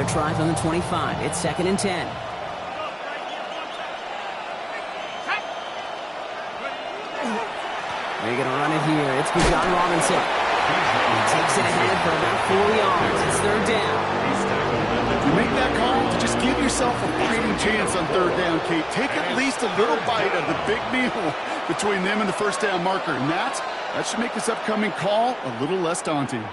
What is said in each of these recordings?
try from the 25. It's 2nd and 10. They're going to run it here. It's Bijan Robinson. He takes it ahead for about 4 yards. It's 3rd down. You make that call to just give yourself a fighting chance on 3rd down, Kate. Take at least a little bite of the big meal between them and the 1st down marker. And that should make this upcoming call a little less daunting.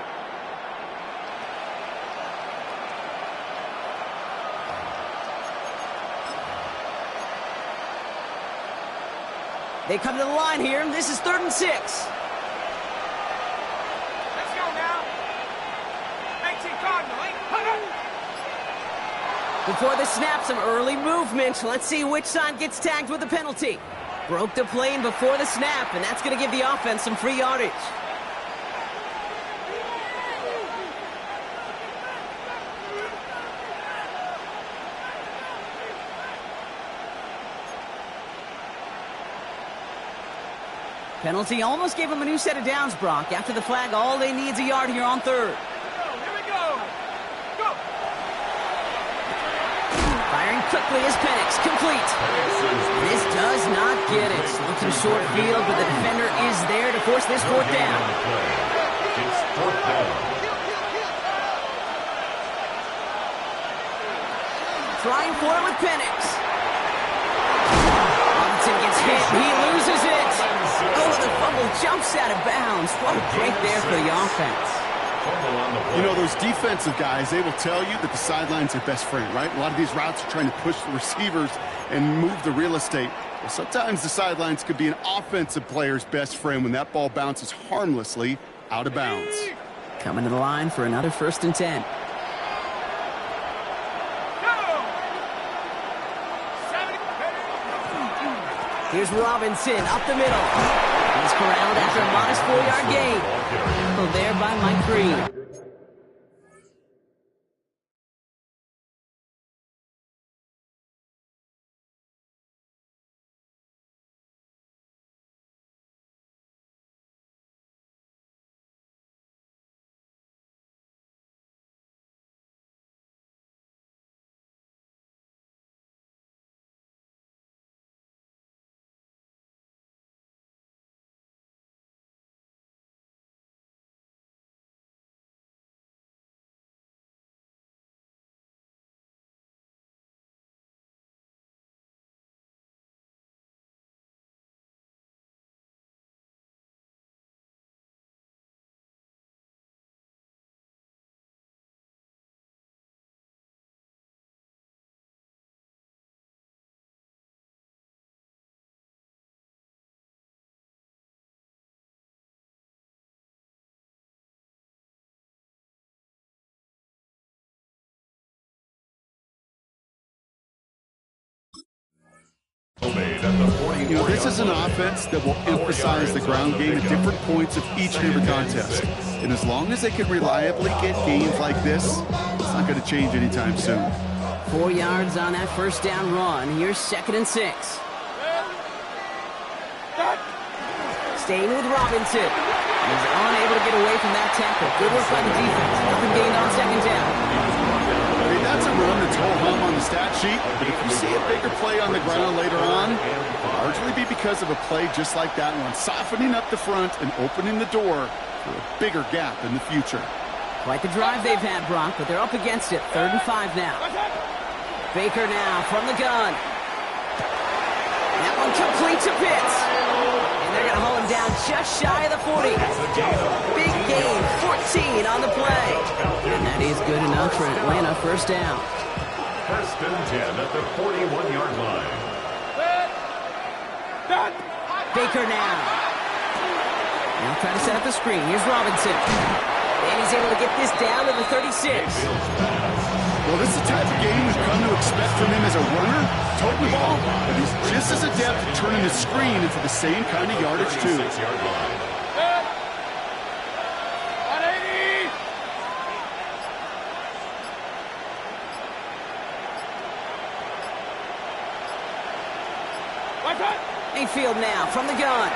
They come to the line here. This is 3rd and 6. Let's go now. 18 Cardinal. Before the snap, some early movement. Let's see which side gets tagged with a penalty. Broke the plane before the snap, and that's going to give the offense some free yardage. Penalty almost gave them a new set of downs, Brock. After the flag, all they need is a yard here on 3rd. Here we go. Go. Firing quickly is Penix. Complete. This does not get it. Looking short field, but the defender is there to force this 4th down. It's 4th down. Trying for it with Penix. Robinson gets hit. He loses it. Oh, the fumble jumps out of bounds. What a break there for the offense. You know, those defensive guys, they will tell you that the sideline's their best friend, right? A lot of these routes are trying to push the receivers and move the real estate. Well, sometimes the sidelines could be an offensive player's best friend when that ball bounces harmlessly out of bounds. Coming to the line for another 1st and 10. Here's Robinson up the middle. He's corralled after a modest 4-yard gain. Oh, there by Mike Green. This is an offense that will emphasize the ground game at different points of each and every contest. And as long as they can reliably get gains like this, it's not going to change anytime soon. 4 yards on that 1st down run. Here's 2nd and 6. Staying with Robinson. He's unable to get away from that tackle. Good work by the defense. Nothing gained on 2nd down. Hey, that's a run that's ho-hum on the stat sheet, but if you see a bigger play on the ground later on, it'll largely be because of a play just like that one, softening up the front and opening the door for a bigger gap in the future. Quite the drive they've had, Brock, but they're up against it. 3rd and 5 now. Baker now from the gun. That one complete to Pitts. And they're going to hold him down just shy of the 40. Big gain, 14 on the play. And that is good enough for Atlanta. 1st down. 1st and 10 at the 41-yard line. Baker now. Now trying to set up the screen. Here's Robinson. And he's able to get this down to the 36. Well, this is the type of game we've come to expect from him as a runner, toting the ball, but he's just as adept at turning the screen into the same kind of yardage, too. 36-yard line. Mayfield now from the gun.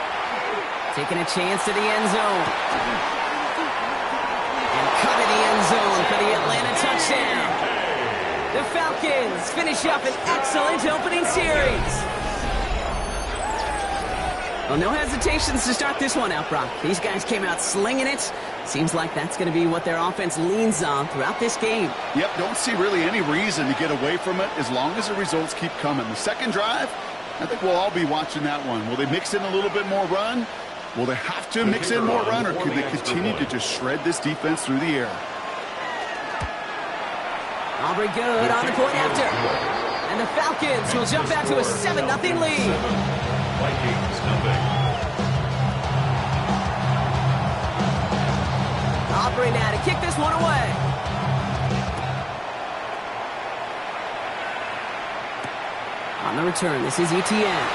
Taking a chance to the end zone. And cut in the end zone for the Atlanta touchdown. The Falcons finish up an excellent opening series. Well, no hesitations to start this one out, Brock. These guys came out slinging it. Seems like that's going to be what their offense leans on throughout this game. Yep, don't see really any reason to get away from it as long as the results keep coming. The second drive, I think we'll all be watching that one. Will they mix in a little bit more run? Will they have to mix in more run, or could they continue to just shred this defense through the air? Aubrey good on the point after. And the Falcons will jump out to a 7-0 lead. Vikings nothing. Aubrey now to kick this one away. On the return, this is Etienne.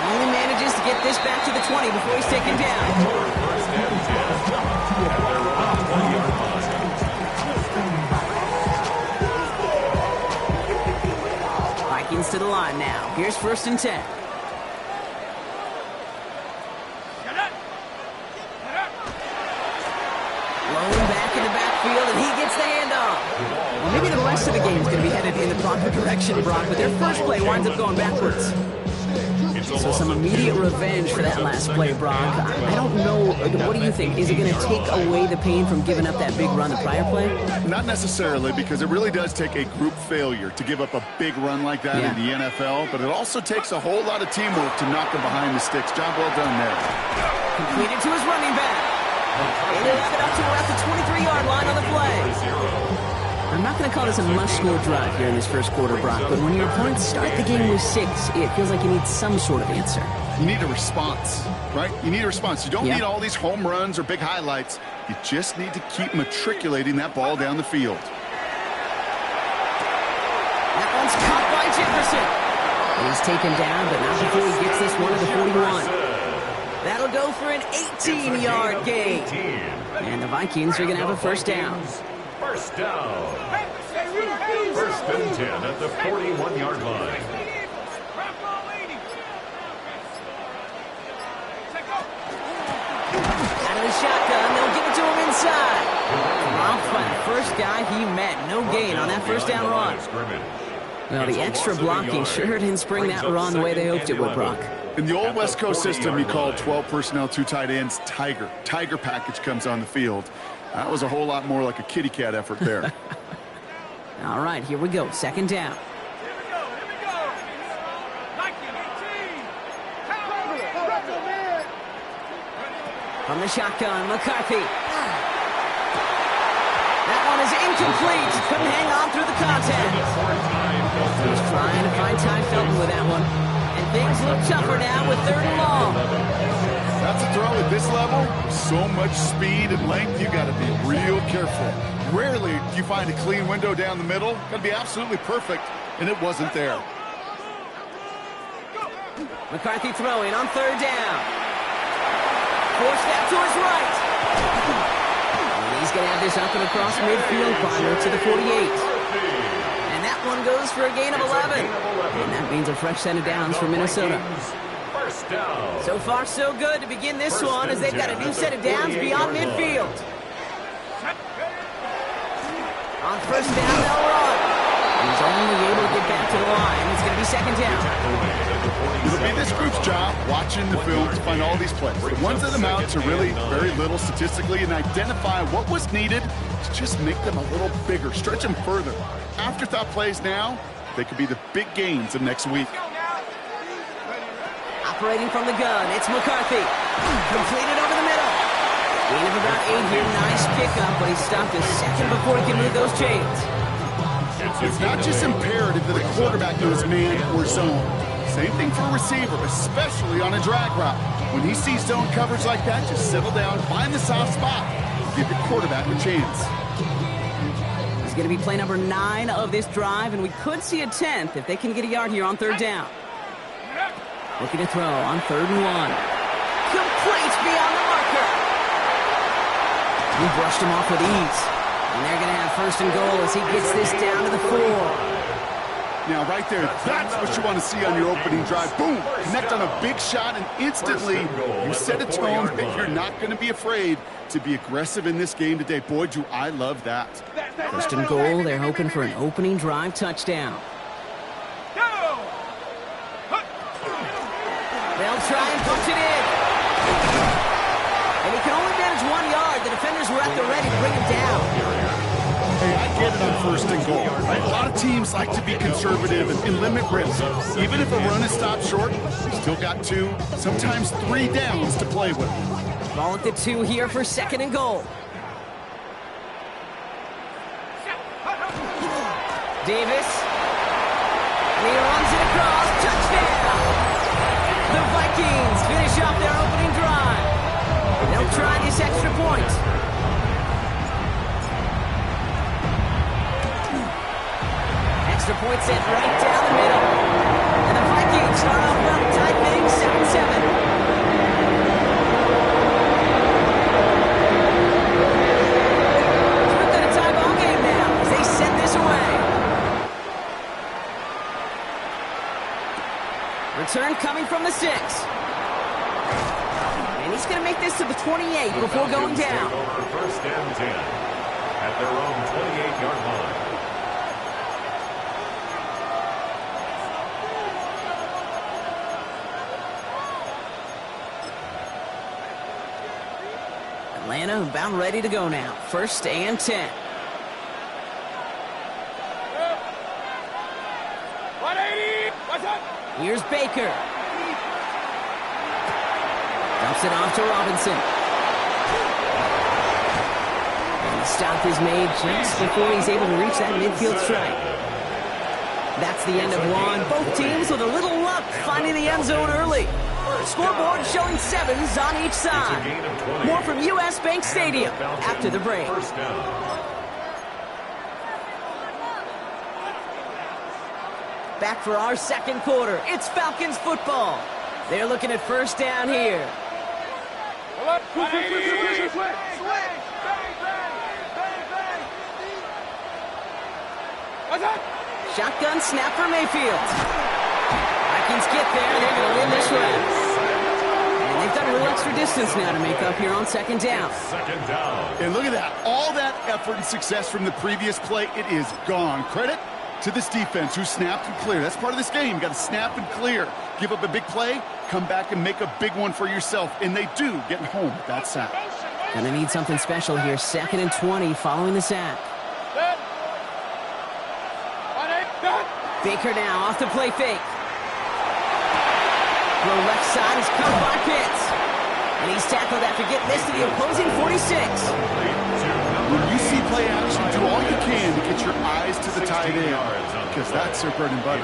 Only manages to get this back to the 20 before he's taken down. First and 10. At their own 20-yard line. Vikings to the line now. Here's 1st and 10. Lone back in the backfield, and he gets the handoff. Well, maybe the rest of the game is going to be headed in the proper direction, Brock, but their first play winds up going backwards. So some immediate revenge for that last play, Brock. I don't know. What do you think? Is it going to take away the pain from giving up that big run the prior play? Not necessarily, because it really does take a group failure to give up a big run like that in the NFL, but it also takes a whole lot of teamwork to knock him behind the sticks. Job well done there. Completed to his running back. They have it up to around the 23-yard line on the play. I'm not going to call this a must-score drive here in this first quarter, Brock, but when your opponents start the game with 6, it feels like you need some sort of answer. You need a response, right? You need a response. You don't need all these home runs or big highlights. You just need to keep matriculating that ball down the field. That one's caught by Jefferson. He's taken down, but not before he gets this one to the 41. That'll go for an 18-yard gain. And the Vikings are going to have a first down. First down. First and 10 at the 41-yard line. Out of the shotgun, they'll give it to him inside. Off by the first guy he met. No gain on that first down run. Well, the extra blocking sure didn't spring that run the way they hoped it would, Brock. In the old West Coast system, you called 12 personnel, 2 tight ends, Tiger. Tiger package comes on the field. That was a whole lot more like a kitty cat effort there. All right, here we go. Second down. Here we go. Nike 18. From the shotgun, McCarthy. That one is incomplete. Couldn't hang on through the contact. He's trying to find Ty Felton with that one. And things look tougher now with 3rd and long. That's a throw at this level. So much speed and length, you got to be real careful. Rarely do you find a clean window down the middle. Got to be absolutely perfect, and it wasn't there. McCarthy throwing on 3rd down. Forced out to his right. And he's going to have this up and across midfield, climber to the 48. And that one goes for a gain of 11. And that means a fresh set of downs for Minnesota. First down. So far, so good to begin this one as they've got a new set of downs beyond midfield. On first down, they'll run. He's only able to get back to the line. It's going to be second down. It'll be this group's job watching the film to find all these plays. The ones that amount to really very little statistically and identify what was needed to just make them a little bigger, stretch them further. Afterthought plays now, they could be the big gains of next week. Operating from the gun, it's McCarthy. Completed over the middle. Gain of about 8 here. Nice pickup, but he stopped a second before he can move those chains. It's not just imperative that a quarterback knows man or zone. Same thing for a receiver, especially on a drag route. When he sees zone coverage like that, just settle down, find the soft spot, give your quarterback a chance. It's going to be play number 9 of this drive, and we could see a 10th if they can get a yard here on 3rd down. Looking to throw on 3rd and 1. Complete beyond the marker. He brushed him off with ease. And they're going to have 1st and goal as he gets this down to the 4. Now, right there, that's what you want to see on your opening drive. Boom! Connect on a big shot, and instantly you set a tone that you're not going to be afraid to be aggressive in this game today. Boy, do I love that. First and goal, they're hoping for an opening drive touchdown. Go! They'll try and punch it in. And he can only manage 1 yard. The defenders were at the ready to bring him down. Hey, I get it on first and goal. Right? A lot of teams like to be conservative and limit risk. Even if a run is stopped short, you still got 2, sometimes 3 downs to play with. Ball at the 2 here for second and goal. Davis. And he runs it across. Touchdown! The Vikings finish off their opening drive. They'll try this extra point. Extra point sent right down the middle. And the Vikings start off well, tied things 7-7. Within a tie ball game now as they send this away. Return coming from the 6. And he's going to make this to the 28 before going down. First and 10 at their own 28-yard line. Atlanta about ready to go now. First and 10. 180! What's up? Here's Baker. Dumps it off to Robinson. And the stop is made just before he's able to reach that midfield strike. That's the end of one. Both teams with a little luck finding the end zone early. Scoreboard showing 7s on each side. More from U.S. Bank Stadium after the break. First down. Back for our second quarter. It's Falcons football. They're looking at first down here. What's up? Shotgun snap for Mayfield. Vikings get there. They're going to win this round. And they've got a little extra distance now to make up here on second down. Second down. And look at that. All that effort and success from the previous play, it is gone. Credit to this defense who snapped and cleared. That's part of this game. You got to snap and clear. Give up a big play, come back and make a big one for yourself. And they do, getting home with that sack. Gonna need something special here. Second and 20 following the sack. Baker now off the play fake. Low left side is covered by Pitts. And he's tackled after getting this to the opposing 46. When you see play action, do all you can to get your eyes to the tight end, because that's their bread and butter.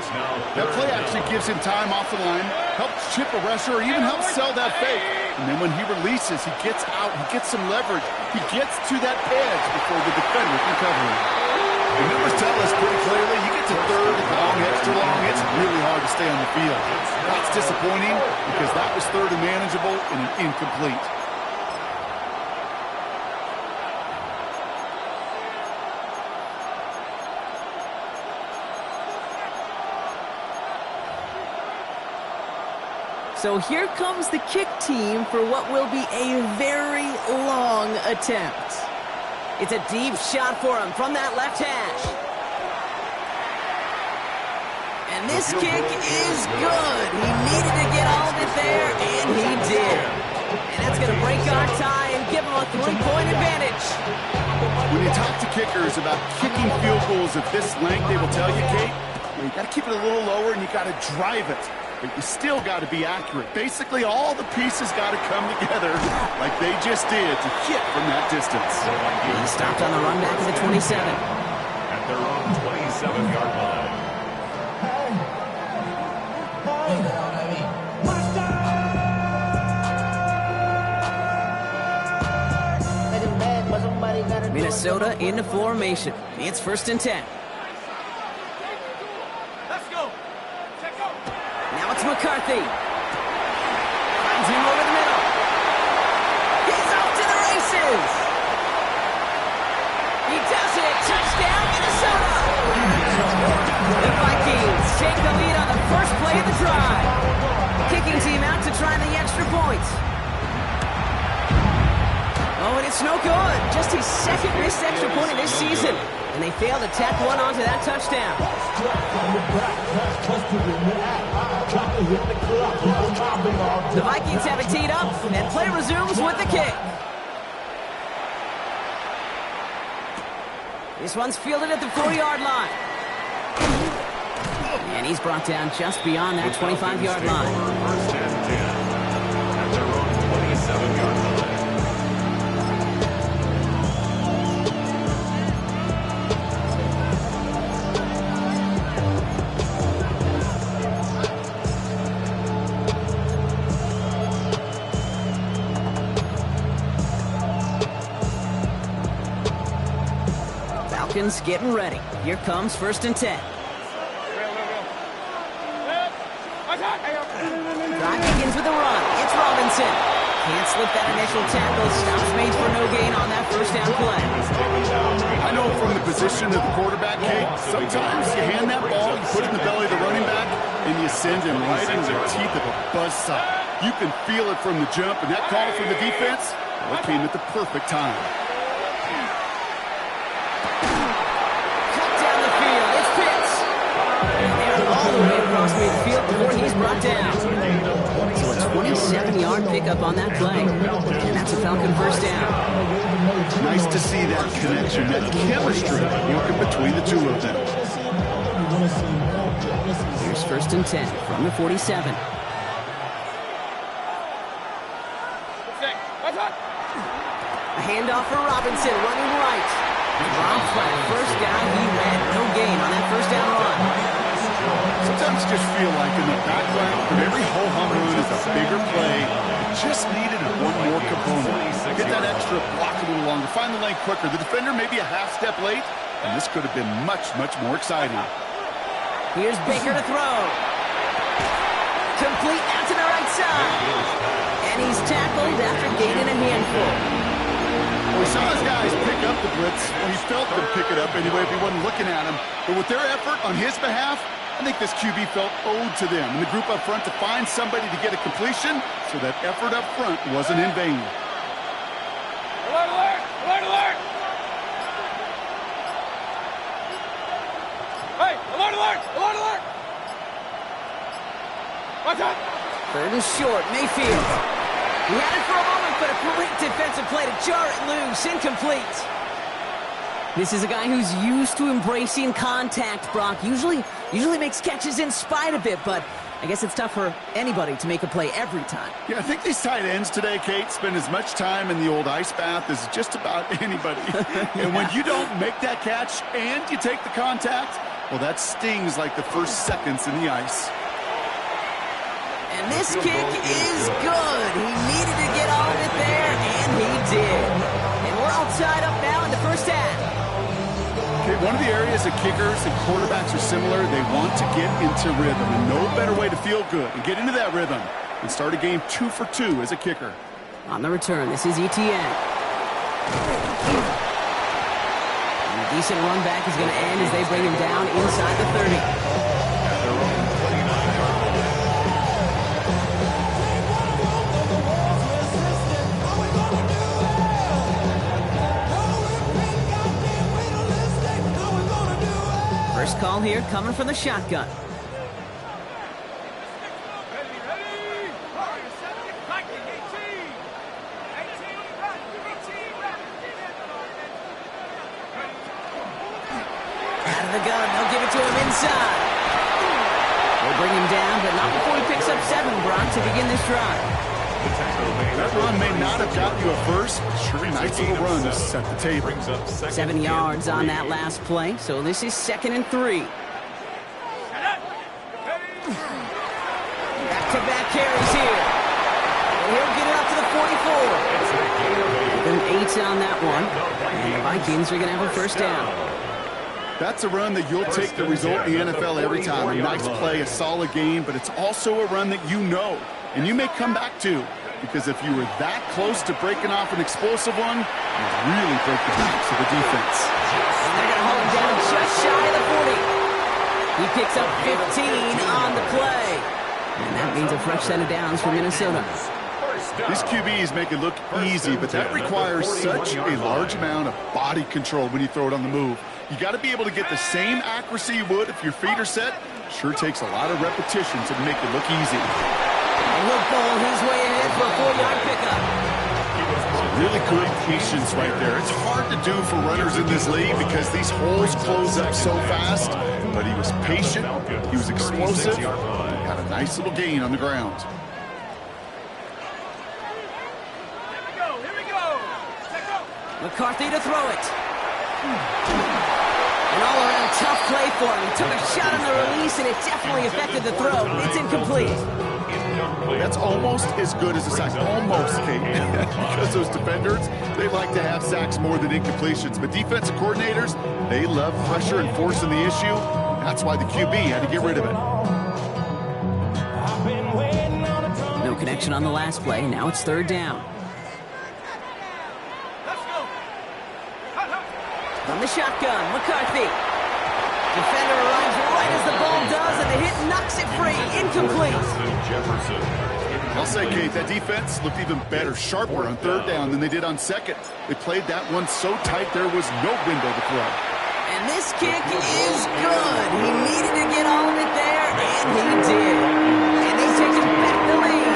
That play actually gives him time off the line, helps chip a rusher, or even helps sell that fake. And then when he releases, he gets out, he gets some leverage. He gets to that edge before the defender can cover him. The numbers tell us pretty clearly, you get to third and long, extra long, it's really hard to stay on the field. That's disappointing because that was third and manageable and an incomplete. So here comes the kick team for what will be a very long attempt. It's a deep shot for him from that left hash. And this kick is good. He needed to get all of it there, and he did. And that's going to break our tie and give him a 3-point advantage. When you talk to kickers about kicking field goals of this length, they will tell you, Kate, you got to keep it a little lower and you got to drive it. But you still got to be accurate. Basically, all the pieces got to come together like they just did to hit from that distance. He stopped on the run back to the 27. At their own 27-yard line. Minnesota into formation. It's first and 10. Let's go. Check go. Now it's McCarthy. Finds him over the middle. He's off to the races. He does it. Touchdown, Minnesota. The Vikings take the lead on the first play of the drive. Kicking team out to try the extra point. Oh, and it's no good. Just his second missed extra point of this season. And they fail to tack one onto that touchdown. The Vikings have it teed up, and play resumes with the kick. This one's fielded at the 4-yard line. And he's brought down just beyond that 25-yard line. First and 10 at their own 27-yard line. Falcons getting ready. Here comes 1st and 10. Drive begins with a run. It's Robinson. Can't slip that initial tackle. Stops made for no gain on that first down play. I know from the position of the quarterback, Kate, sometimes you hand that ball, you put it in the belly of the running back, and you send him right into the teeth of a buzzsaw. You can feel it from the jump, and that call from the defense, well, it came at the perfect time. Cut down the field. It's Pitts. And they're all the way across midfield before he's brought down. So a 27-yard pickup on that play. And that's a Falcon first down. Nice to see that connection, that chemistry working between the two of them. Here's 1st and 10 from the 47. A handoff for Robinson, running right. Drop flat, first down, he ran. No gain on that first down run. Sometimes you just feel like in the background of every ho-hum run is a bigger play. It just needed one more component. Get that extra block a little longer, find the lane quicker. The defender may be a half step late, and this could have been much, much more exciting. Here's Baker to throw. Complete out to the right side. And he's tackled after gaining a handful. We saw his guys pick up the blitz. Well, he felt them pick it up anyway if he wasn't looking at him. But with their effort on his behalf, I think this QB felt owed to them and the group up front to find somebody to get a completion, so that effort up front wasn't in vain. Alert, alert! Alert, alert! Hey, alert, alert! Alert, alert! Watch out! 3rd and short, Mayfield. He had it for a moment, but a great defensive play to jar it loose. Incomplete. This is a guy who's used to embracing contact, Brock. Usually makes catches in spite of it, but I guess it's tough for anybody to make a play every time. Yeah, I think these tight ends today, Kate, spend as much time in the old ice bath as just about anybody. And when you don't make that catch and you take the contact, well, that stings like the first seconds in the ice. And this kick is good. He needed to get all of it there, and he did. And we're all tied up now in the first half. Okay, one of the areas that kickers and quarterbacks are similar, they want to get into rhythm. And no better way to feel good and get into that rhythm than start a game 2 for 2 as a kicker. On the return, this is Etienne. And a decent run back is going to end as they bring him down inside the 30. First call here coming from the shotgun. Ready, ready! Viking 18! 18, Out of the gun, they'll give it to him inside. They'll bring him down, but not before he picks up 7, Brock, to begin this drive. That run may not have got you a first, but sure, nice little run to set the table. 7 yards on that last play, so this is 2nd and 3. Back-to-back carries here. And he'll get it up to the 44. An 8 on that one, and the Vikings are going to have a first down. That's a run that you'll take the result in the NFL every time. A nice play, a solid game, but it's also a run that you know, and you may come back to, because if you were that close to breaking off an explosive one, you really broke the backs of the defense. And they're going to hold him down just shy of the 40. He picks up 15 on the play. And that means a fresh set of downs for Minnesota. These QBs make it look easy, but that requires such a large amount of body control when you throw it on the move. You got to be able to get the same accuracy you would if your feet are set. Sure takes a lot of repetitions to make it look easy. And he'll bowl his way ahead for a 4-yard pickup. Really good patience right there. It's hard to do for runners in this league because these holes close up so fast. But he was patient, he was explosive, had a nice little gain on the ground. Here we go. McCarthy to throw it. An all-around tough play for him. He took a shot on the release, and it definitely affected the throw. It's incomplete. That's almost as good as a sack. Almost, Kate. Because those defenders, they like to have sacks more than incompletions. But defensive coordinators, they love pressure and forcing the issue. That's why the QB had to get rid of it. No connection on the last play. Now it's 3rd down. Let's go. From the shotgun, McCarthy. Defender arrives right as the ball does, and the hit knocks it free. Incomplete. I'll say, Kate, that defense looked even better, sharper on 3rd down than they did on 2nd. They played that one so tight there was no window to throw. And this kick is good. He needed to get all of it there, and he did. And they take him back the lead.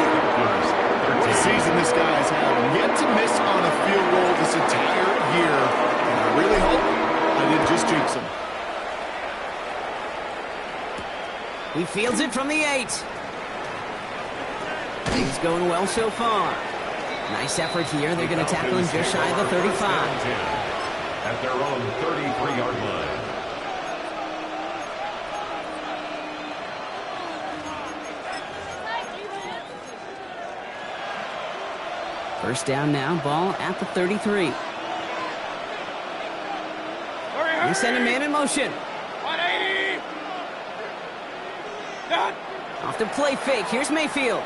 The season this guy's had, yet to miss on a field goal this entire year. And I really hope I didn't just jinx him. He fields it from the 8. Things going well so far. Nice effort here. They're going to tackle him just shy of the 35. At their own 33-yard line. First down now, ball at the 33. They send a man in motion. 180. Done. Off the play fake. Here's Mayfield.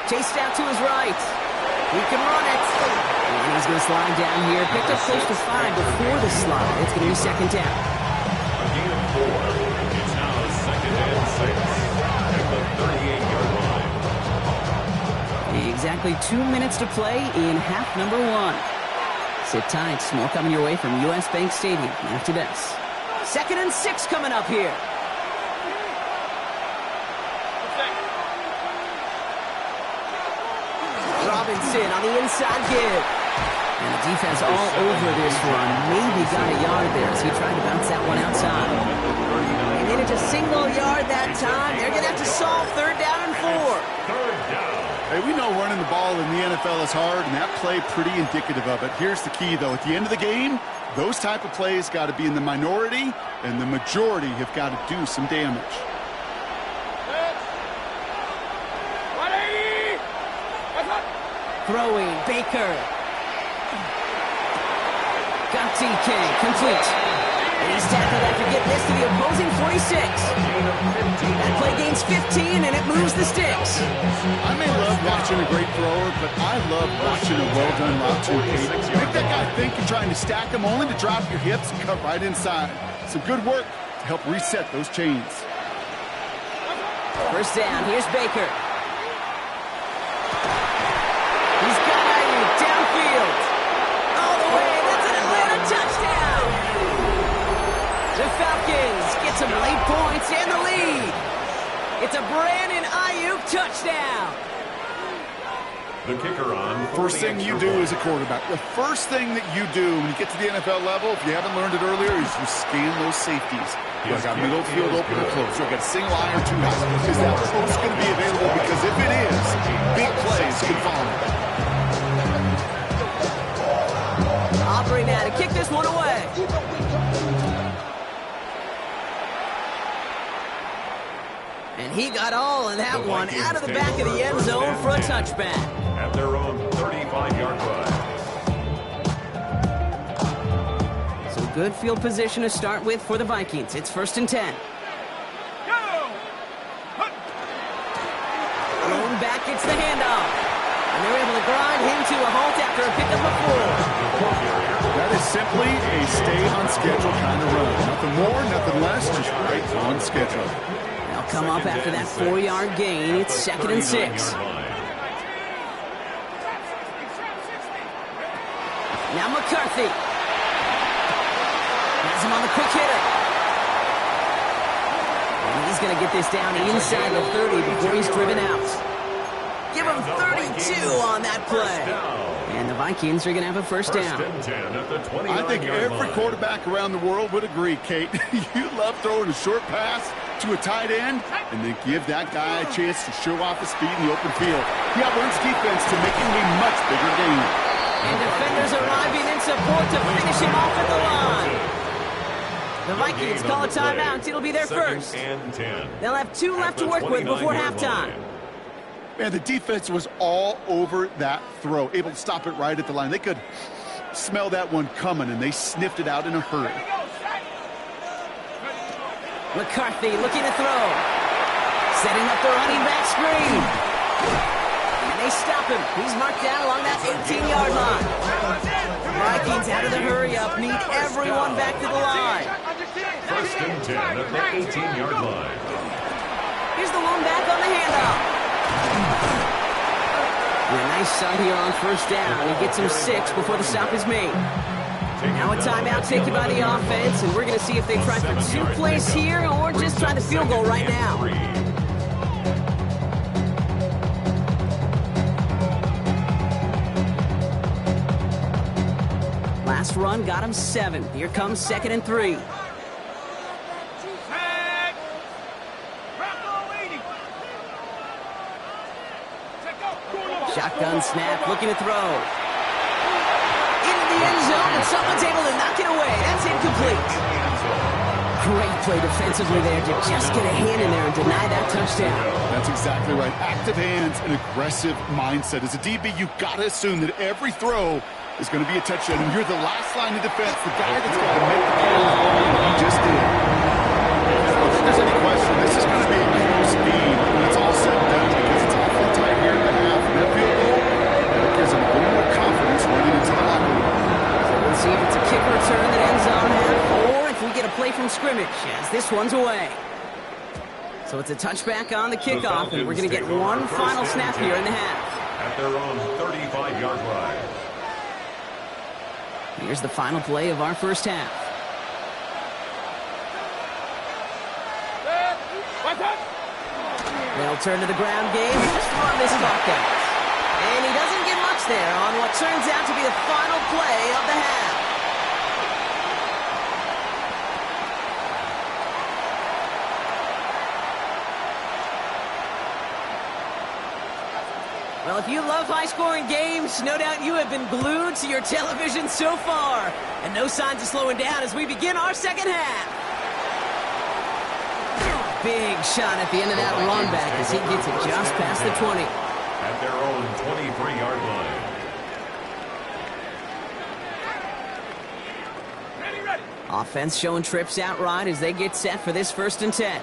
Chased out to his right. He can run it. And he's going to slide down here. Picked up close to 5 before the slide. It's going to be 2nd down. A gain of 4. It's now 2nd and 6 at the 38-yard line. Exactly 2 minutes to play in half number 1. Sit tight. More coming your way from US Bank Stadium after this. 2nd and 6 coming up here. Robinson on the inside give. And the defense all over this one. Maybe got a yard there as he tried to bounce that one outside. And then it's a single yard that time. They're going to have to solve 3rd down and 4. 3rd down. Hey, we know running the ball in the NFL is hard, and that play pretty indicative of it. Here's the key, though. At the end of the game, those type of plays got to be in the minority, and the majority have got to do some damage. 180. Throwing, Baker. Got TK, complete. And he's tackled after getting this to the opposing 46. That play gains 15, and it moves the sticks. I may love watching a great thrower, but I love watching a well-done route too, Kate. Make that guy think you're trying to stack him only to drop your hips and cut right inside. Some good work to help reset those chains. First down, here's Baker. He's got Ayuk downfield. All the way, that's an Atlanta touchdown. The Falcons get some late points and the lead. It's a Brandon Ayuk touchdown. The kicker on. First thing you do as a quarterback, the first thing that you do when you get to the NFL level, if you haven't learned it earlier, is you scan those safeties. You got middle field open or close. You got single eye or two high. Is that post going to be available? Because if it is, big plays can follow. Aubrey now to kick this one away. And he got all of that one out of the back of the end zone for a touchback. At their own 35-yard line. So good field position to start with for the Vikings. It's 1st and 10. Thrown back, it's the handoff. And they're able to grind him to a halt after a pickup of 4. That is simply a stay on schedule kind of run. Nothing more, nothing less, just right on schedule. Now come up after that 4-yard gain. It's 2nd and 6. Now McCarthy. Has him on the quick hitter. And he's going to get this down inside the 30 before he's driven out. Give him 32 on that play. And the Vikings are going to have a first down. I think every quarterback around the world would agree, Kate. You love throwing a short pass to a tight end and then give that guy a chance to show off his speed in the open field. He outruns defense to make it a much bigger game. And defenders arriving in support to finish him off at the line. The Vikings call a timeout. It'll be their first. They'll have 2 left to work with before halftime. Man, the defense was all over that throw, able to stop it right at the line. They could smell that one coming, and they sniffed it out in a hurry. McCarthy looking to throw. Setting up the running back screen. And they stop him. He's marked down along that 18-yard line. Vikings out of the hurry-up need everyone back to the line. 1st and 10 at the 18-yard line. Here's the lone back on the handoff. And a nice start here on first down. He gets him 6 before the stop is made. Now a timeout taken by the offense, and we're going to see if they try for 2 plays here or just try the field goal right now. Last run got him 7. Here comes 2nd and 3. Shotgun snap, looking to throw. Into the end zone, and someone's able to knock it away. That's incomplete. Great play defensively there to just get a hand in there and deny that touchdown. That's exactly right. Active hands and aggressive mindset. As a DB, you've got to assume that every throw is going to be a touchdown. And you're the last line of defense, the guy that's got to make the play. You just did. I don't think there's any question. This is going to be a close game when it's all said and done because it's awfully tight here at the half. And that field goal, that gives them a little more confidence running into the locker room. So we'll see if it's a kick return that ends on half, or if we get a play from scrimmage as this one's away. So it's a touchback on the kickoff, and we're going to get one final snap here in the half. At their own 35-yard line. Here's the final play of our first half. They'll turn to the ground game and just run this clock out. And he doesn't get much there on what turns out to be the final play of the half. Well, if you love high-scoring games, no doubt you have been glued to your television so far. And no signs of slowing down as we begin our second half. Big shot at the end of that run back as he gets it just past the 20. At their own 23-yard line. Ready. Offense showing trips out right as they get set for this 1st and 10.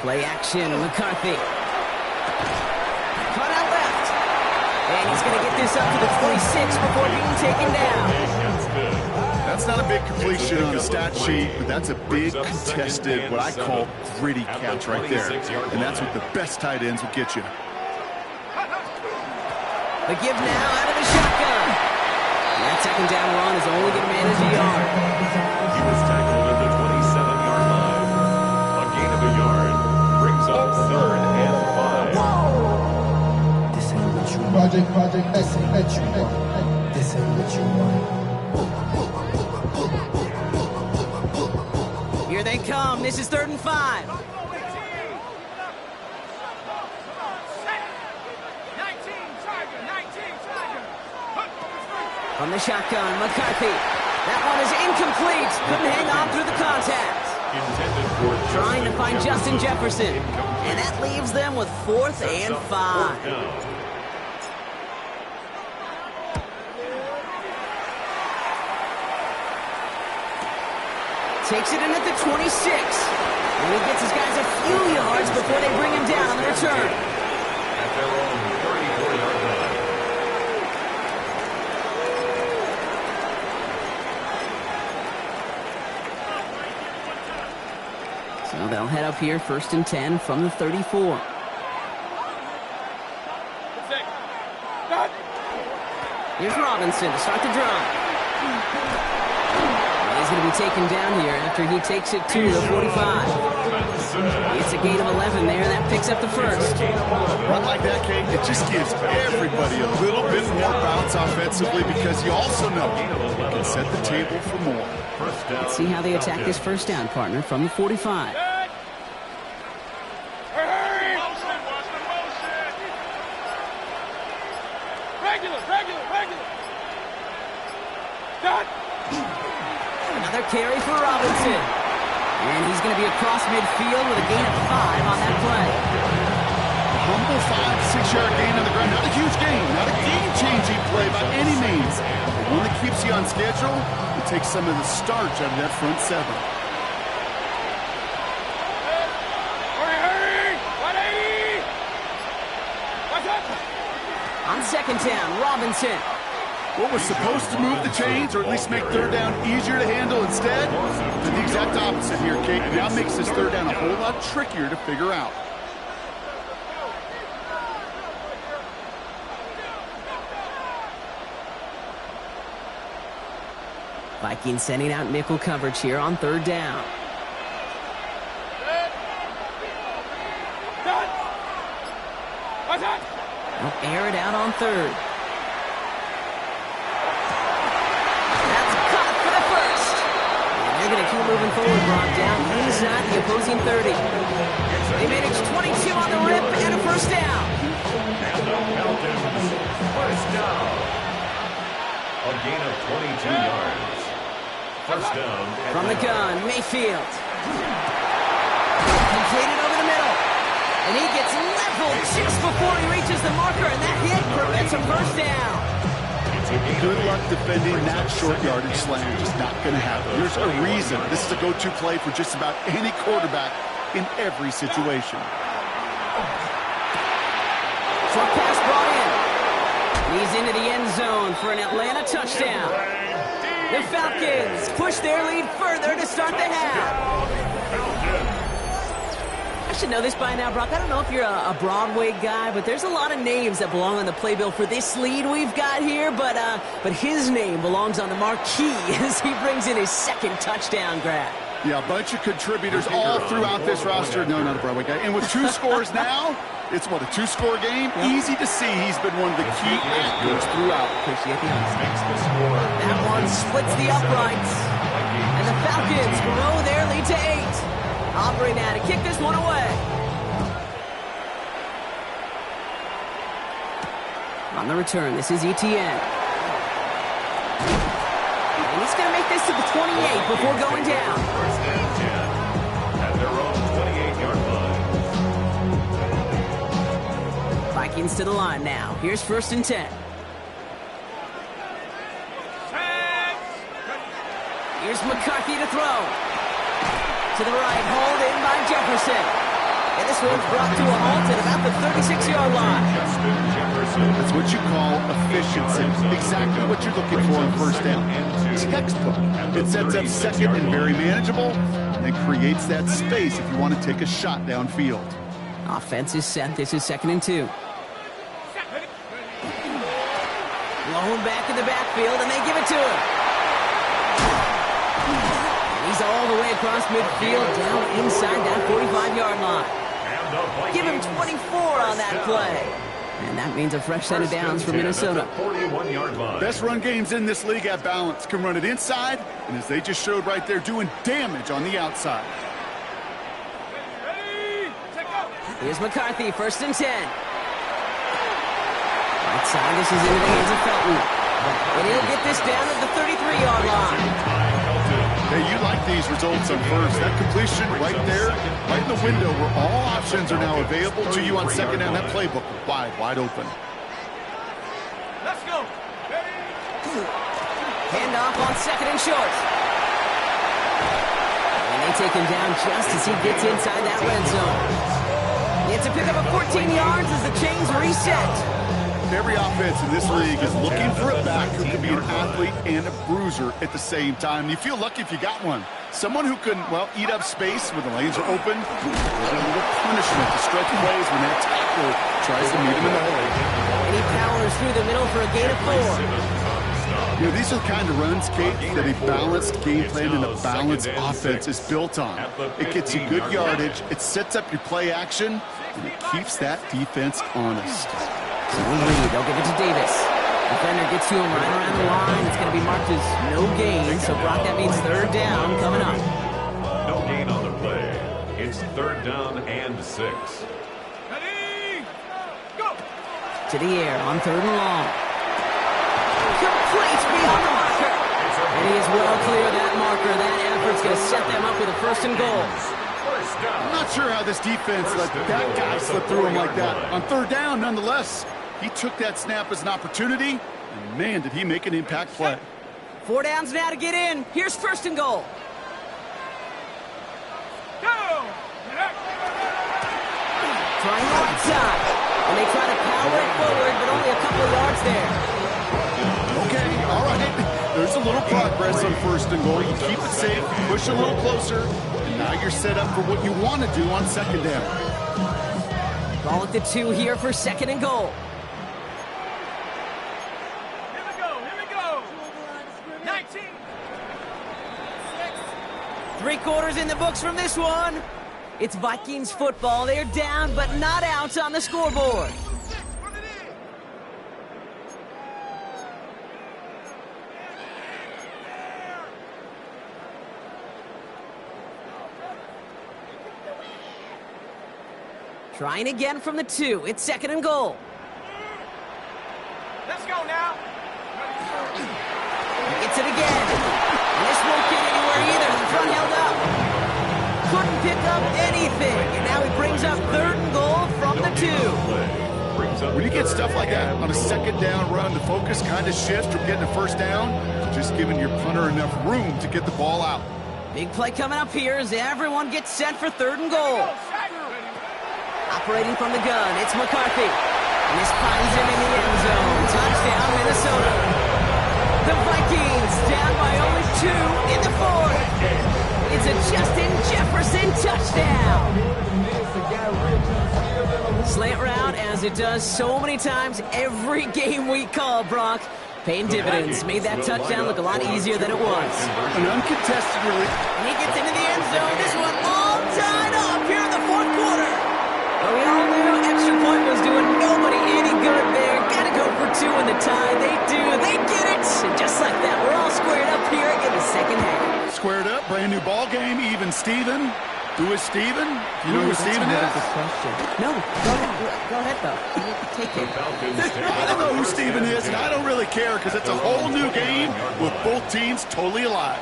Play action, McCarthy. Cut out left. And he's going to get this up to the 26 before being taken down. That's not a big completion on a stat sheet, but that's a big contested, what I call gritty catch right there. And that's what the best tight ends will get you. The give now out of the shotgun. And that 2nd down run is only going to manage a yard. He was tackled at the 27-yard line. A gain of a yard brings up 3rd and 5. This ain't what you want. Project, this ain't what you want. This ain't what you want. Here they come. This is 3rd and 5. From the shotgun, McCarthy. That one is incomplete. Couldn't hang on through the contact. Trying to find Justin Jefferson. And that leaves them with 4th and 5. Takes it in at the 26. And he gets his guys a few yards before they bring him down on the return. At their own 34-yard line. they'll head up here 1st and 10 from the 34. Here's Robinson to start the drive. He's going to be taken down here after he takes it to the 45. It's a gain of 11 there. That picks up the first. Run like that, Kate, it just gives everybody a little bit more bounce offensively because you also know you can set the table for more. Let's see how they attack this first down, partner, from the 45. Another carry for Robinson. And he's going to be across midfield with a gain of 5 on that play. Humble 5 to 6 yard gain on the ground. Not a huge gain, not a game-changing play by any means. But one that keeps you on schedule and takes some of the starch out of that front 7. On second down, Robinson. What was supposed to move the chains, or at least make third down easier to handle instead, did the exact opposite here, Kate. Now makes this third down a whole lot trickier to figure out. Vikings sending out nickel coverage here on third down. They'll air it out on third. They're going to keep moving forward, brought down inside the opposing 30. They manage 22 on the rip and a first down. And the Falcons, first down. A gain of 22 yards. First down. From the gun, Mayfield. Completed over the middle. And he gets leveled just before he reaches the marker, and that hit prevents a first down. Good luck defending that short yardage slant. Just not going to happen. There's a reason this is a go-to play for just about any quarterback in every situation. Short pass brought in. He's into the end zone for an Atlanta touchdown. The Falcons push their lead further to start the half. I should know this by now, Brock. I don't know if you're a Broadway guy, but there's a lot of names that belong on the playbill for this lead we've got here, but his name belongs on the marquee as he brings in his second touchdown grab. Yeah, a bunch of contributors all throughout this roster. No, not a Broadway guy. And with 2 scores now, it's what, a 2-score game? Yep. Easy to see he's been one of the key actors throughout. Appreciate the honesty. That one splits the uprights. And the Falcons grow their lead to 8. Aubrey now to kick this one away. On the return, this is Etienne. And he's going to make this to the 28 before going down. First and 10 at their own 28-yard line. Vikings to the line now. Here's 1st and 10. Here's McCarthy to throw. To the right, hauled in by Jefferson. And this one's brought to a halt at about the 36-yard line. That's what you call efficiency. Exactly what you're looking for on first down. Textbook. It sets up second and very manageable, and creates that space if you want to take a shot downfield. Offense is set. This is 2nd and 2. Blown back in the backfield, and they give it to him. He's all the way across midfield, down inside that 45-yard line. Give him 24 on that play. And that means a fresh set of downs for Minnesota. 41-yard line. Best run games in this league at balance. Can run it inside, and as they just showed right there, doing damage on the outside. Here's McCarthy, 1st and 10. Right side, this is into the hands of Felton. And he'll get this down at the 33-yard line. Hey, you like these results on first. That completion right there, right in the window where all options are now available to you on second down. That playbook wide open. Let's go. Handoff on 2nd and short. And they take him down just as he gets inside that red zone. It's a pickup of 14 yards as the chains reset. Every offense in this league is looking for a back who can be an athlete and a bruiser at the same time. You feel lucky if you got one. Someone who can, well, eat up space when the lanes are open. A little punishment to stretch plays when that tackler tries to meet him in the hole. And he powers through the middle for a gain of 4. You know, these are the kind of runs, Kate, that a balanced game plan and a balanced offense is built on. It gets you good yardage, it sets up your play action, and it keeps that defense honest. So in the lead, they'll give it to Davis. Defender gets to him right around the line. It's going to be marked as no gain. So, Brock, that means third down coming up. No gain on the play. It's third down and 6. Ready? Go! To the air on third and long. Complete beyond the marker. And he is well clear of that marker. That effort's going to set them up with a first and goal. I'm not sure how this defense let that guy slip through him like that. On third down, nonetheless, he took that snap as an opportunity, and man, did he make an impact play. 4 downs now to get in. Here's first and goal. Go! Trying the right side. And they try to power it forward, but only a couple of yards there. Okay, all right. There's a little progress on first and goal. You keep it safe, push a little closer, and now you're set up for what you want to do on second down. Ball at the 2 here for second and goal. Here we go! 19! 3 quarters in the books from this one. It's Vikings football. They're down, but not out on the scoreboard. Trying again from the 2. It's second and goal. Let's go now! Gets it again. And this won't get anywhere either. The front held up. Couldn't pick up anything. And now he brings up third and goal from the 2. When you get stuff like that on a second down run, the focus kind of shifts from getting a first down to just giving your punter enough room to get the ball out. Big play coming up here as everyone gets set for third and goal. Operating from the gun, it's McCarthy. And this finds him in the end zone. Touchdown, Minnesota. The Vikings down by only 2 in the 4th. It's a Justin Jefferson touchdown. Slant route, as it does so many times every game we call, Brock. Paying dividends. Made that touchdown look a lot easier than it was. An uncontested release. And he gets into the end zone. This one all tied up here in the 4th quarter. But we all knew extra point was doing nobody any good there. Gotta go for 2 in the tie. They do. They get it. And just like that, we're all squared up here in the second half. Squared up, brand new ball game, even Steven. Who is Steven? You know who Steven is? Good question. No, go ahead though. Take it. I don't know who Steven is, and I don't really care because it's a whole new game with both teams totally alive.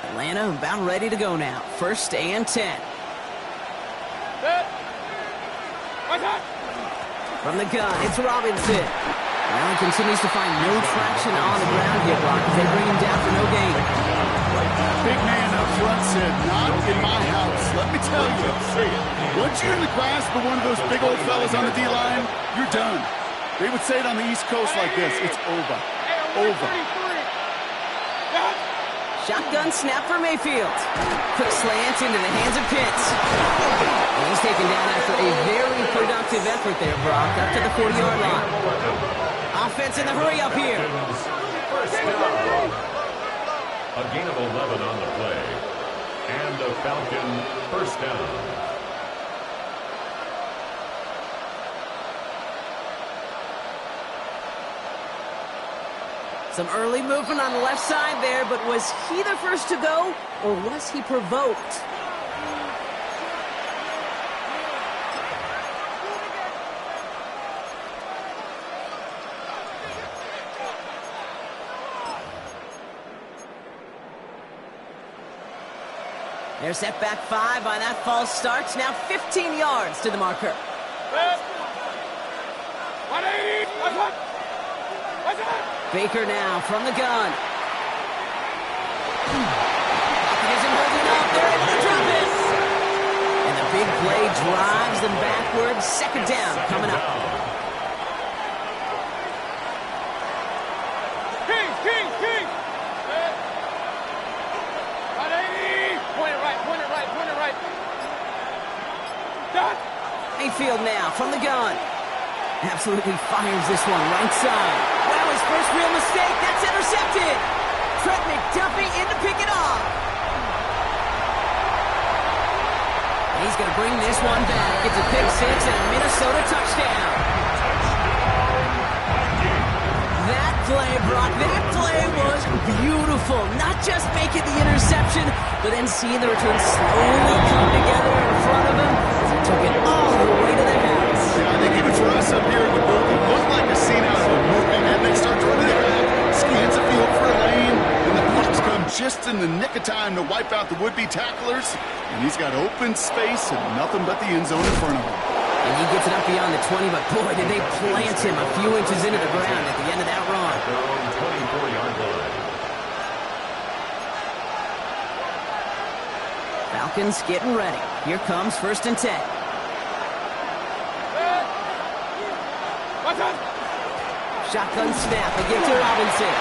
Atlanta about ready to go now. First and 10. From the gun, it's Robinson. Allen continues to find no traction on the ground here, Brock, as they bring him down for no gain. Big man up front said, not in my house. Let me tell you, once you're in the grasp of one of those big old fellas on the D-line, you're done. They would say it on the East Coast like this, it's over. Over. Shotgun snap for Mayfield. Quick slant into the hands of Pitts. And he's taken down after a very productive effort there, Brock, up to the 40-yard line. Offense in the hurry up here. A gain of 11 on the play. And a Falcon first down. Some early movement on the left side there, but was he the first to go, or was he provoked? They're set back 5 by that false start. Now 15 yards to the marker. Baker now from the gun. Optimism holding big play drives them backwards. Second down coming up. King! Right, 80! Point it right. Done! Mayfield now from the gun. Absolutely fires this one right side. Wow, his first real mistake. That's intercepted. Trent McDuffie in to pick it off. He's going to bring this one back. It's a pick six and a Minnesota touchdown. That play, Brock, that play was beautiful. Not just making the interception, but then seeing the return slowly come together in front of him as he took it all the way to the house. Yeah, I think even for us up here in the booth, it looked like a scene out of a movie. And they start running it back, scans the field for a lane, and the blocks come just in the nick of time to wipe out the would-be tacklers. And he's got open space and nothing but the end zone in front of him. And he gets it up beyond the 20, but boy, did they plant him a few inches into the ground at the end of that run. Their own 24-yard line. Falcons getting ready. Here comes 1st and 10. Shotgun snap. They give it to Robinson.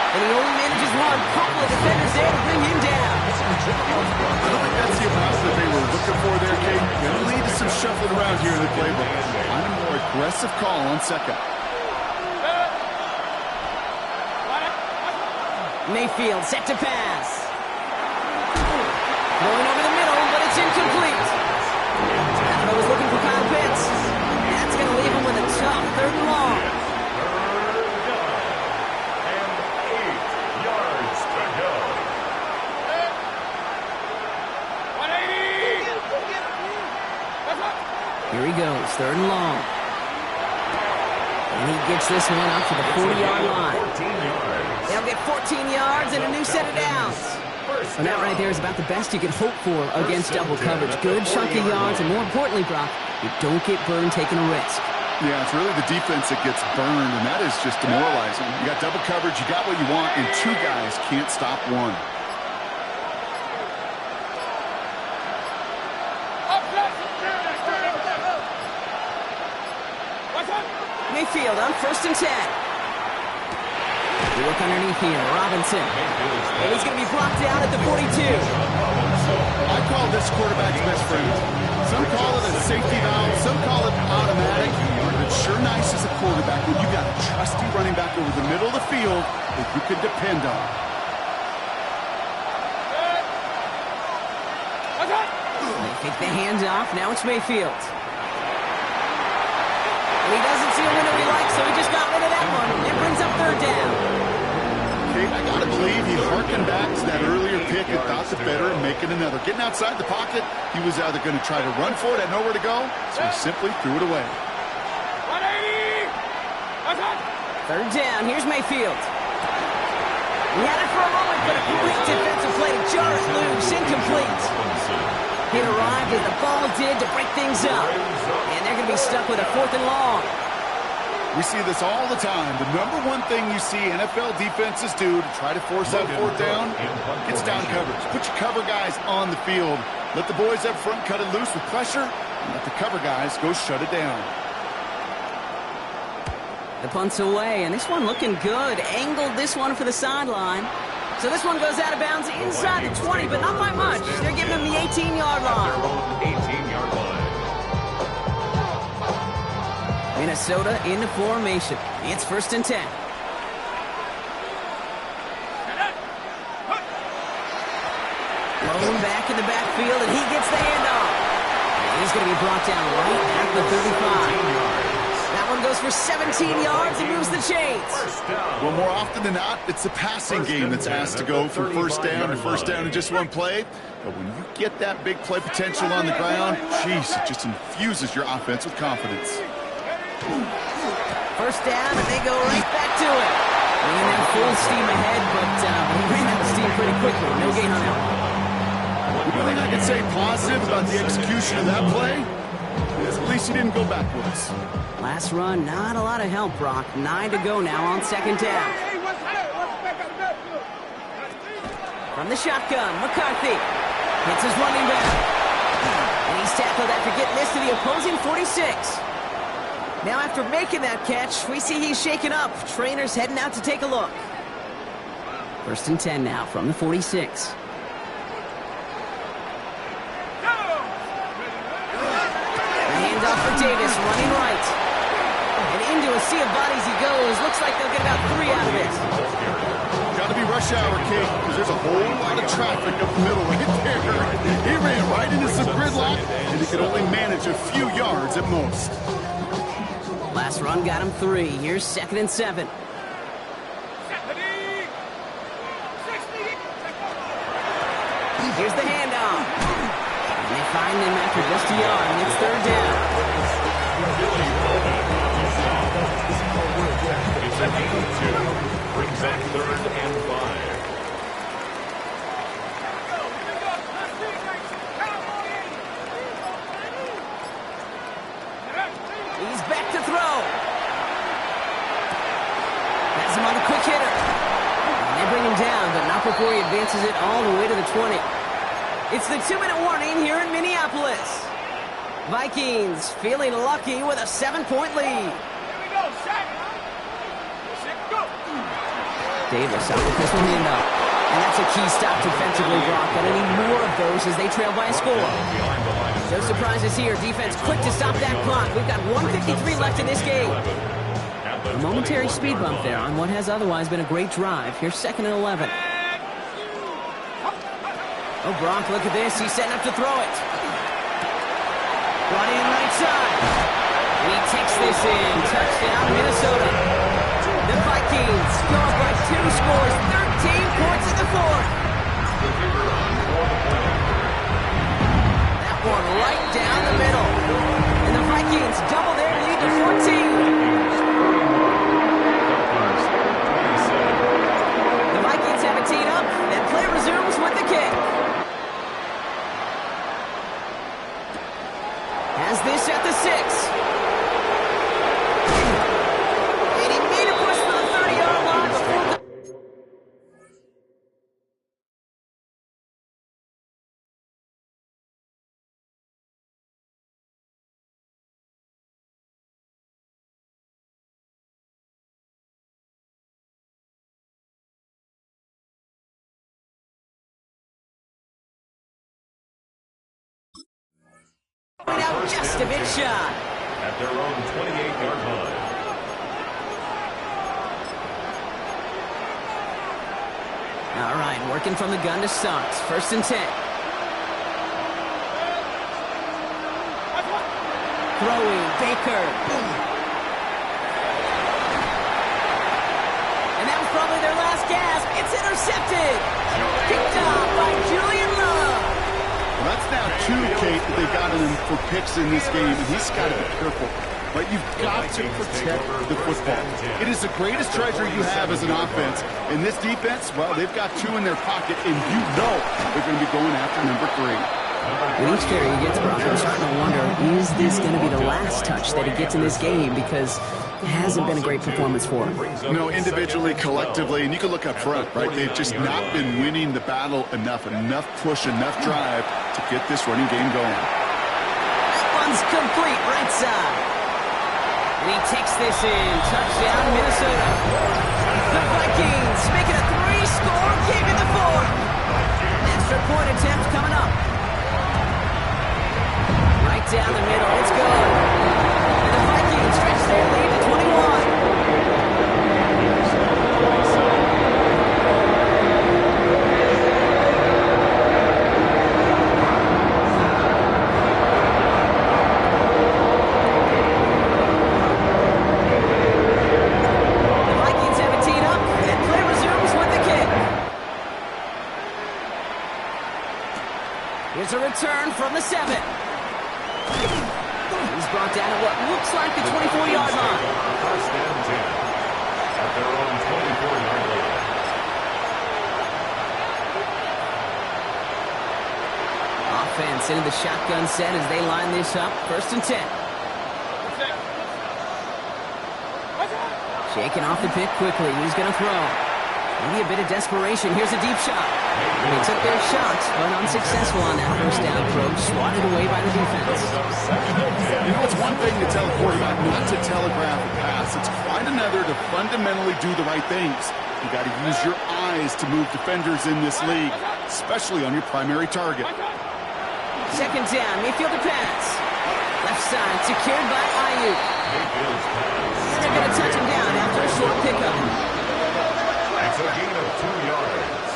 And he only manages one. Couple of defenders there to bring him down. I don't think that's the approach that they were looking for there, Kate. Going to lead to some shuffling around here in the playbook. Find a more aggressive call on second. Mayfield set to pass. Going over the middle, but it's incomplete. I was looking for Kyle Pitts. That's going to leave him with a tough 3rd and long. 8 yards to go. 180! Here he goes, 3rd and long. And he gets this one up to the 40-yard line. 14 yards. They'll get 14 yards and a new set of downs. And that right there is about the best you can hope for against double coverage. Good chunk of yards, and more importantly, Brock, you don't get burned taking a risk. Yeah, it's really the defense that gets burned, and that is just demoralizing. You got double coverage, you got what you want, and 2 guys can't stop one. Mayfield on 1st and 10. We look underneath here. Robinson. And he's going to be blocked down at the 42. I call this quarterback's best friend. Some call it a safety valve, some call it automatic, but it's sure nice as a quarterback when you got a trusty running back over the middle of the field that you can depend on. They take the hands off. Now it's Mayfield. And he doesn't see a window he likes, so he just got rid of that one. It brings up 3rd down. Kate, I got to believe he harkened back to that earlier pick and thought the better of making another. Getting outside the pocket, he was either going to try to run for it, had nowhere to go, so he simply threw it away. 3rd down. Here's Mayfield. He had it for a moment, but a great defensive play to jar it loose. Incomplete. It arrived as the ball did to break things up. And they're going to be stuck with a 4th and long. We see this all the time. The number one thing you see NFL defenses do to try to force that 4th down, it's down coverage. Put your cover guys on the field. Let the boys up front cut it loose with pressure, and let the cover guys go shut it down. The punt's away, and this one looking good. Angled this one for the sideline. So this one goes out of bounds inside the 20, but not by much. They're giving him the 18-yard line. Their own 18-yard line. Minnesota into formation. It's 1st and 10. Blown back in the backfield, and he gets the handoff. And he's going to be brought down right at the 35. That one goes for 17 yards and moves the chains. Well, more often than not, it's the passing game that's asked to go from 1st down to 1st down in just one play. But when you get that big play potential on the ground, geez, it just infuses your offense with confidence. 1st down, and they go right back to it. Ran that full steam ahead, but he ran out of steam pretty quickly. No gain on that one. The only thing I can say positive about the execution of that play is at least he didn't go backwards. Last run, not a lot of help, Brock. 9 to go now on 2nd down. From the shotgun, McCarthy hits his running back. And he He's tackled after getting this to the opposing 46. Now after making that catch, we see he's shaken up. Trainer's heading out to take a look. 1st and 10 now from the 46. Handoff for Davis, running right. And into a sea of bodies he goes. Looks like they'll get about 3 out of it. Got to be rush hour, Kate, because there's a whole lot of traffic up the middle right there. He ran right into some gridlock, and he could only manage a few yards at most. Last run got him 3. Here's 2nd and 7. Here's the handoff. And they find him after just a yard, and it's 3rd down. It's a gain of 2. Brings up 3rd and 5. He's back to throw. Has him on the quick hitter. And they bring him down, but not before he advances it all the way to the 20. It's the 2-minute warning here in Minneapolis. Vikings feeling lucky with a 7-point lead. Davis out with this one handoff. And that's a key stop defensively, Brock. Gonna need more of those as they trail by a score. No surprises here. Defense quick to stop that clock. We've got 1:53 left in this game. A momentary speed bump there on what has otherwise been a great drive. Here's 2nd and 11. Oh, Brock, look at this. He's setting up to throw it. Brought in right side. And he takes this in. Touchdown, Minnesota. The Vikings go up by 2 scores, 13 points in the 4th. That one right down the middle. And the Vikings double their lead to 14. The Vikings have it teed up, and play resumes with the kick. Has this at the 6. And he made a push for the 30-yard line before the... Now just a bit shy. At their own 28-yard line. All right, working from the gun to start. 1st and 10. Throwing, Baker. And that was probably their last gasp. It's intercepted. Picked off by Julian Love. Well, that's now 2, Kate, that they've gotten him for picks in this game, and he's got to be careful. But you've got to protect the football. It is the greatest treasure you have as an offense. And this defense, well, they've got 2 in their pocket, and you know they're going to be going after number 3. With each carry he gets, Brock, I'm starting to wonder, is this going to be the last touch that he gets in this game? Because it hasn't been a great performance for him. You know, individually, collectively, and you can look up front, right? They've just not been winning the battle enough push, enough drive to get this running game going. That one's complete, right side. And he takes this in. Touchdown, Minnesota. The Vikings make it a 3-score game in the 4th. Extra point attempt coming up. Right down the middle. It's good. And the Vikings stretch their lead to 21. Here's a return from the 7. He's brought down at what looks like the 24-yard line. 1st and 10. At their own 24-yard line. Offense into the shotgun set as they line this up. 1st and 10. Shaking off the pick quickly. He's going to throw. Maybe a bit of desperation. Here's a deep shot. And they took their shot, but unsuccessful on that first down approach. Swatted away by the defense. You know, it's one thing to tell a quarterback not to telegraph a pass. It's quite another to fundamentally do the right things. You got to use your eyes to move defenders in this league, especially on your primary target. Second down, Mayfield to pass. Left side, secured by Ayuk. And they're going to touch him down after a short pickup. It's a gain of 2 yards.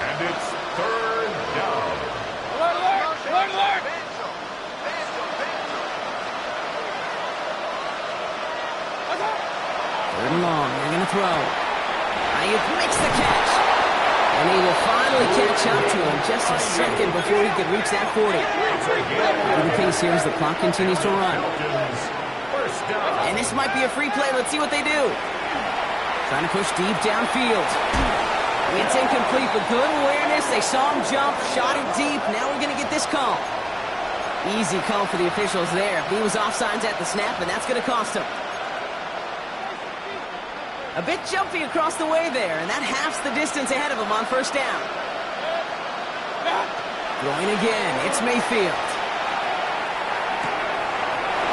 And it's third down. Alert! Third and long, they're going to throw. Ayuk makes the catch. And he will finally catch up to him just a second before he could reach that 40. The pace here as the clock continues to run. First down. And this might be a free play. Let's see what they do. Trying to push deep downfield. It's incomplete, but good awareness. They saw him jump, shot it deep. Now we're going to get this call. Easy call for the officials there. He was offsides at the snap, and that's going to cost him. A bit jumpy across the way there, and that halves the distance ahead of him on first down. Throwing again, it's Mayfield.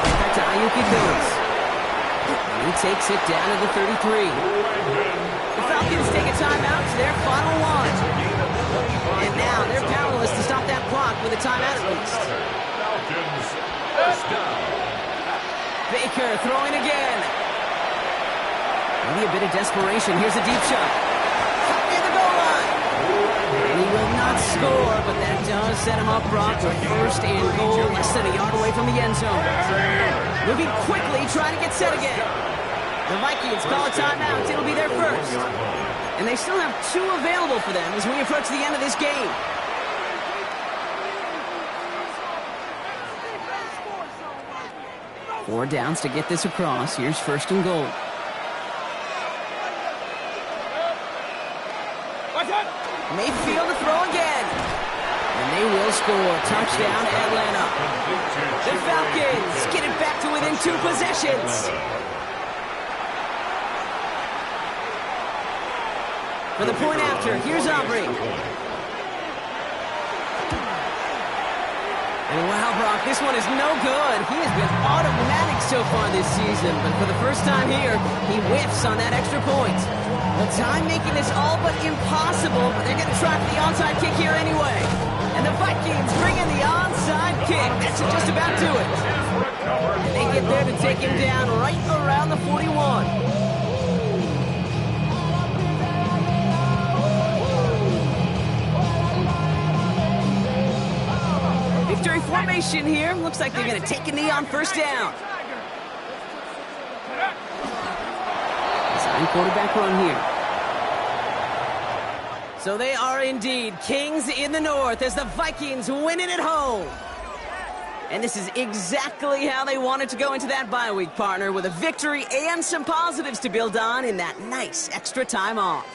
Back to Ayuk it goes. And he takes it down to the 33. The Falcons take a timeout to their final one. And now they're powerless to stop that clock with a timeout at least. Falcons, first down. Baker throwing again. Maybe a bit of desperation. Here's a deep shot. Near the goal line. And he will not score, but that does set him up, Brock, with first and goal, less than a yard away from the end zone. Moving quickly, trying to get set again. The Vikings call a timeout. It'll be their first. And they still have 2 available for them as we approach the end of this game. Four downs to get this across. Here's first and goal. Mayfield to throw again. And they will score. Touchdown, Atlanta. The Falcons get it back to within 2 possessions. For the point after, here's Aubrey. And wow, Brock, this one is no good. He has been automatic so far this season, but for the first time here, he whiffs on that extra point. Well, time making this all but impossible, but they're going to try for the onside kick here anyway. And the Vikings bring in the onside kick. That should just about do it. And they get there to take him down right around the 41. Victory formation here. Looks like they're going to take a knee on first down. Design quarterback run here. So they are indeed kings in the north as the Vikings win it at home. And this is exactly how they wanted to go into that bye week, partner, with a victory and some positives to build on in that nice extra time off.